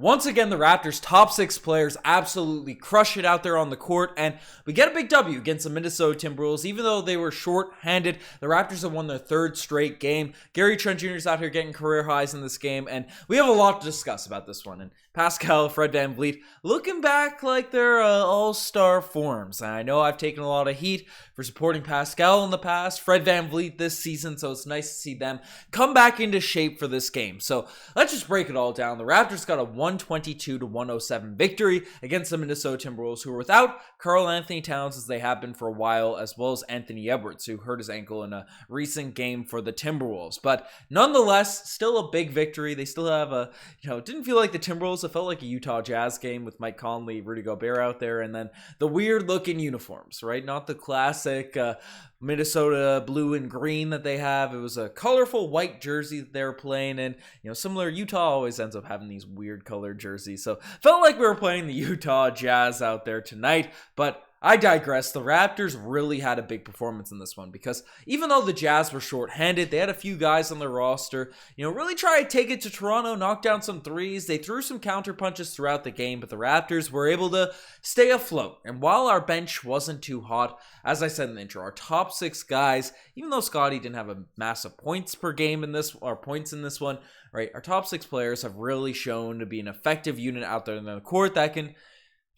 Once again, the Raptors' top 6 players absolutely crush it out there on the court, and we get a big W against the Minnesota Timberwolves. Even though they were short-handed, the Raptors have won their 3rd straight game. Gary Trent Jr. is out here getting career highs in this game, and we have a lot to discuss about this one. And Pascal, Fred VanVleet, looking back like they're all-star forms. And I know I've taken a lot of heat for supporting Pascal in the past, Fred VanVleet this season, so it's nice to see them come back into shape for this game. So let's just break it all down. The Raptors got a 122-107 victory against the Minnesota Timberwolves, who were without Karl-Anthony Towns as they have been for a while, as well as Anthony Edwards, who hurt his ankle in a recent game for the Timberwolves. But nonetheless, still a big victory. They still have a, it didn't feel like the Timberwolves. It felt like a Utah Jazz game with Mike Conley, Rudy Gobert out there, and then the weird looking uniforms, right? Not the classic Minnesota blue and green that they have. It was a colorful white jersey that they were playing in. Similar, Utah always ends up having these weird colored jerseys. So felt like we were playing the Utah Jazz out there tonight, but I digress. The Raptors really had a big performance in this one because even though the Jazz were short-handed, they had a few guys on their roster, really try to take it to Toronto, knock down some threes. They threw some counter punches throughout the game, but the Raptors were able to stay afloat. And while our bench wasn't too hot, as I said in the intro, our top 6 guys, even though Scotty didn't have a massive points per game in this, or points in this one, right? Our top 6 players have really shown to be an effective unit out there in the court that can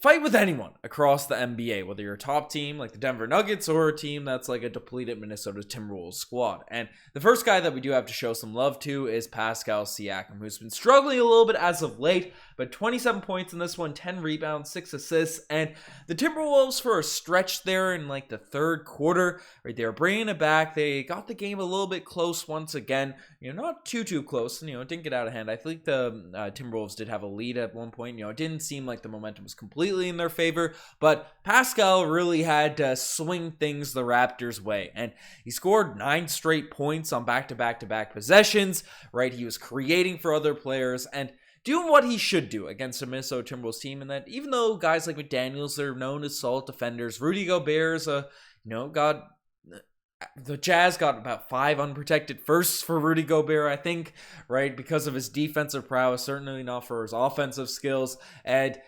fight with anyone across the NBA, whether you're a top team like the Denver Nuggets or a team that's like a depleted Minnesota Timberwolves squad. And the first guy that we do have to show some love to is Pascal Siakam, who's been struggling a little bit as of late, but 27 points in this one, 10 rebounds, 6 assists, and the Timberwolves for a stretch there in like the 3rd quarter, right, they were bringing it back. They got the game a little bit close once again, not too close, it didn't get out of hand. I think the Timberwolves did have a lead at one point, it didn't seem like the momentum was completely in their favor, but Pascal really had to swing things the Raptors' way, and he scored 9 straight points on back-to-back possessions, right? He was creating for other players and doing what he should do against a Minnesota Timberwolves team, and that even though guys like McDaniels are known as solid defenders, Rudy Gobert's got the Jazz got about 5 unprotected firsts for Rudy Gobert, I think, right, because of his defensive prowess, certainly not for his offensive skills. And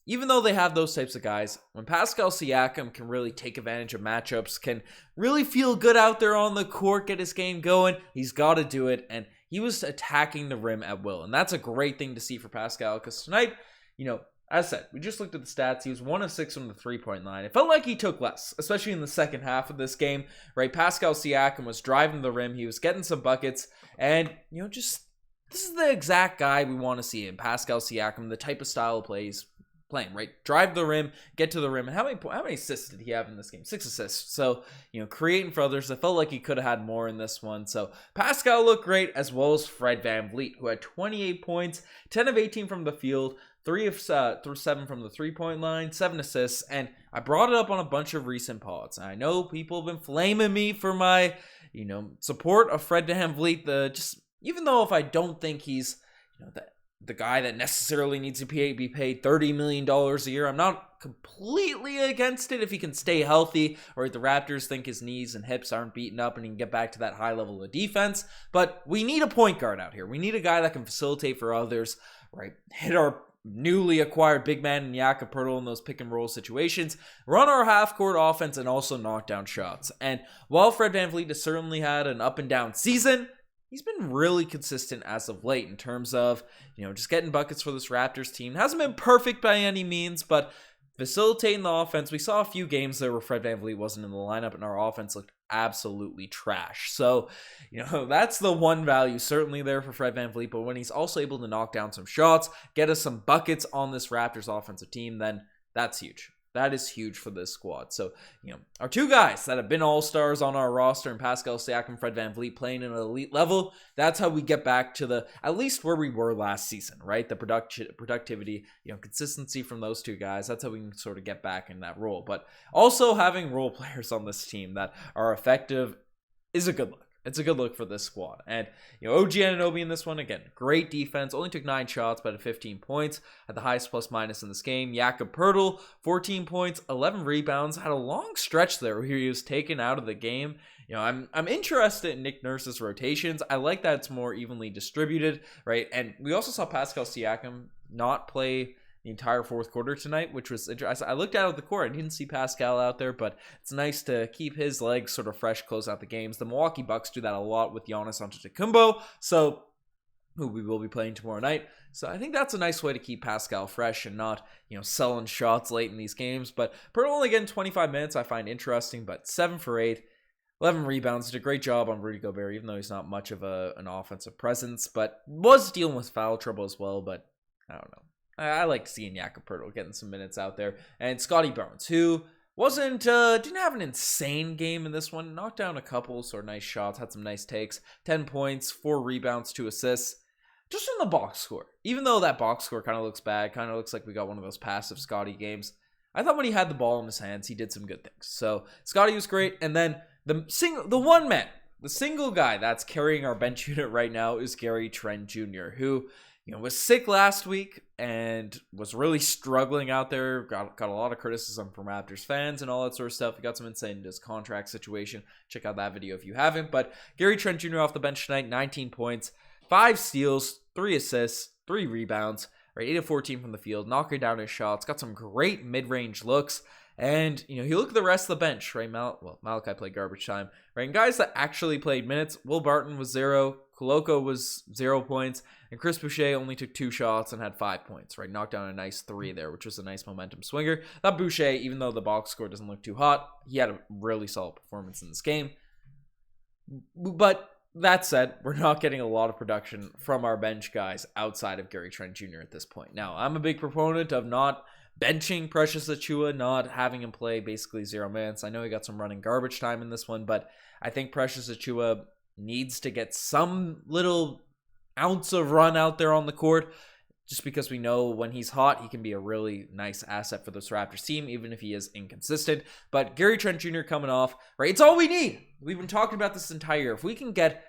even though they have those types of guys, when Pascal Siakam can really take advantage of matchups, can really feel good out there on the court, get his game going, he's got to do it. And he was attacking the rim at will. And that's a great thing to see for Pascal, because tonight, as I said, we just looked at the stats. He was 1 of 6 from the 3-point line. It felt like he took less, especially in the second half of this game, right? Pascal Siakam was driving the rim. He was getting some buckets. And, this is the exact guy we want to see in Pascal Siakam, the type of style of plays playing, right? Drive the rim, get to the rim. And how many assists did he have in this game? 6 assists. So, creating for others. I felt like he could have had more in this one. So, Pascal looked great, as well as Fred VanVleet, who had 28 points, 10 of 18 from the field, 3 of 7 from the 3-point line, 7 assists. And I brought it up on a bunch of recent pods. And I know people have been flaming me for my, support of Fred VanVleet. Even though if I don't think he's, the guy that necessarily needs to be paid $30 million a year. I'm not completely against it if he can stay healthy, or if the Raptors think his knees and hips aren't beaten up and he can get back to that high level of defense. But we need a point guard out here. We need a guy that can facilitate for others, right? Hit our newly acquired big man in Jakob Poeltl in those pick and roll situations, run our half-court offense, and also knock down shots. And while Fred VanVleet has certainly had an up and down season, he's been really consistent as of late in terms of, just getting buckets for this Raptors team. Hasn't been perfect by any means, but facilitating the offense. We saw a few games there where Fred VanVleet wasn't in the lineup and our offense looked absolutely trash. So, that's the one value certainly there for Fred VanVleet, but when he's also able to knock down some shots, get us some buckets on this Raptors offensive team, then that's huge. That is huge for this squad. So, our 2 guys that have been all-stars on our roster, and Pascal Siakam, Fred VanVleet, playing at an elite level, that's how we get back to at least where we were last season, right? The productivity, consistency from those 2 guys. That's how we can sort of get back in that role. But also having role players on this team that are effective is a good look. It's a good look for this squad. And, OG Anunoby in this one, again, great defense. Only took 9 shots, but had 15 points. Had the highest plus-minus in this game. Jakob Poeltl, 14 points, 11 rebounds. Had a long stretch there where he was taken out of the game. I'm interested in Nick Nurse's rotations. I like that it's more evenly distributed, right? And we also saw Pascal Siakam not play the entire fourth quarter tonight, which was interesting. I looked out at the court. I didn't see Pascal out there, but it's nice to keep his legs sort of fresh, close out the games. The Milwaukee Bucks do that a lot with Giannis Antetokounmpo, so who we will be playing tomorrow night. So I think that's a nice way to keep Pascal fresh and not, selling shots late in these games. But Pirtle only getting 25 minutes I find interesting, but 7 for 8. 11 rebounds, did a great job on Rudy Gobert, even though he's not much of an offensive presence, but was dealing with foul trouble as well, but I don't know. I like seeing Jakob Poeltl getting some minutes out there. And Scotty Barnes, who didn't have an insane game in this one, knocked down a couple sort of nice shots, had some nice takes, 10 points, 4 rebounds, 2 assists, just from the box score. Even though that box score kind of looks bad, kind of looks like we got one of those passive Scotty games, I thought when he had the ball in his hands, he did some good things. So Scotty was great, and then the single guy that's carrying our bench unit right now is Gary Trent Jr., who was sick last week and was really struggling out there. Got a lot of criticism from Raptors fans and all that sort of stuff. He got some insight into his contract situation. Check out that video if you haven't. But Gary Trent Jr. off the bench tonight, 19 points, 5 steals, 3 assists, 3 rebounds, right? 8 of 14 from the field, knocking down his shots, got some great mid-range looks. And, you look at the rest of the bench, right? Malachi played garbage time, right? And guys that actually played minutes, Will Barton was 0, Koloko was 0 points, and Chris Boucher only took 2 shots and had 5 points, right? Knocked down a nice 3 there, which was a nice momentum swinger. That Boucher, even though the box score doesn't look too hot, he had a really solid performance in this game. But that said, we're not getting a lot of production from our bench guys outside of Gary Trent Jr. at this point. Now, I'm a big proponent of not benching Precious Achiuwa, not having him play basically 0 minutes. I know he got some running garbage time in this one, but I think Precious Achiuwa needs to get some little ounce of run out there on the court, just because we know when he's hot, he can be a really nice asset for this Raptors team, even if he is inconsistent. But Gary Trent Jr. coming off, right? It's all we need. We've been talking about this entire year. If we can get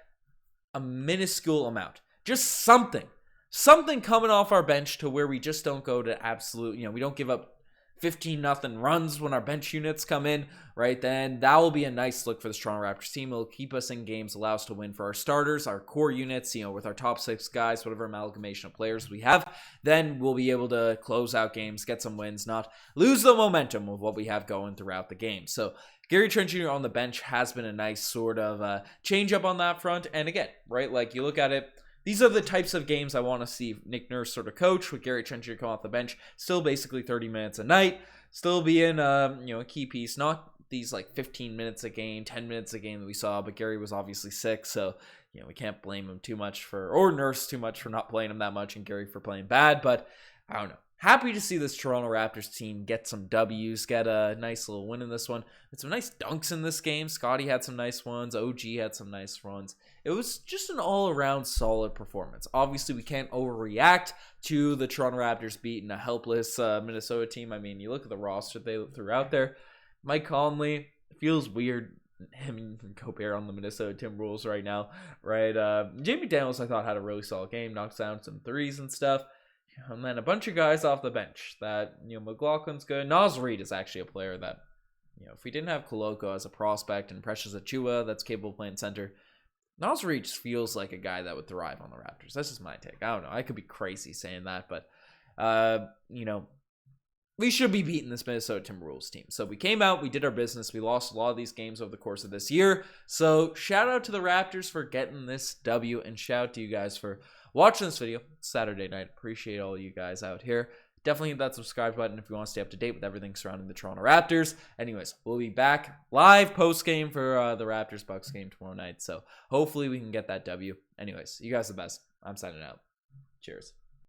a minuscule amount, just something coming off our bench to where we just don't go to absolute, we don't give up 15-0 runs when our bench units come in, right? Then that will be a nice look for the Toronto Raptors team. It'll keep us in games, allow us to win for our starters, our core units, with our top 6 guys, whatever amalgamation of players we have. Then we'll be able to close out games, get some wins, not lose the momentum of what we have going throughout the game. So Gary Trent Jr. on the bench has been a nice sort of change up on that front. And again, right, like you look at it, these are the types of games I want to see Nick Nurse sort of coach, with Gary Trent Jr. come off the bench, still basically 30 minutes a night, still being a key piece, not these like 15 minutes a game, 10 minutes a game that we saw, but Gary was obviously sick, so we can't blame him too much or Nurse too much for not playing him that much, and Gary for playing bad. But I don't know. Happy to see this Toronto Raptors team get some W's, get a nice little win in this one. Had some nice dunks in this game. Scotty had some nice ones. OG had some nice runs. It was just an all-around solid performance. Obviously, we can't overreact to the Toronto Raptors beating a helpless Minnesota team. I mean, you look at the roster they threw out there. Mike Conley, it feels weird, him and Gobert on the Minnesota Timberwolves right now, right? Jamie Daniels, I thought, had a really solid game. Knocks down some threes and stuff. And then a bunch of guys off the bench that, McLaughlin's good. Naz Reid is actually a player that, if we didn't have Koloko as a prospect and Precious Achiuwa that's capable of playing center, Naz Reid just feels like a guy that would thrive on the Raptors. That's just my take. I don't know. I could be crazy saying that, but, we should be beating this Minnesota Timberwolves team. So we came out, we did our business. We lost a lot of these games over the course of this year. So shout out to the Raptors for getting this W, and shout out to you guys for watching this video Saturday night. Appreciate all you guys out here. Definitely hit that subscribe button if you want to stay up to date with everything surrounding the Toronto Raptors. Anyways, we'll be back live post-game for the Raptors-Bucks game tomorrow night. So hopefully we can get that W. Anyways, you guys are the best. I'm signing out. Cheers.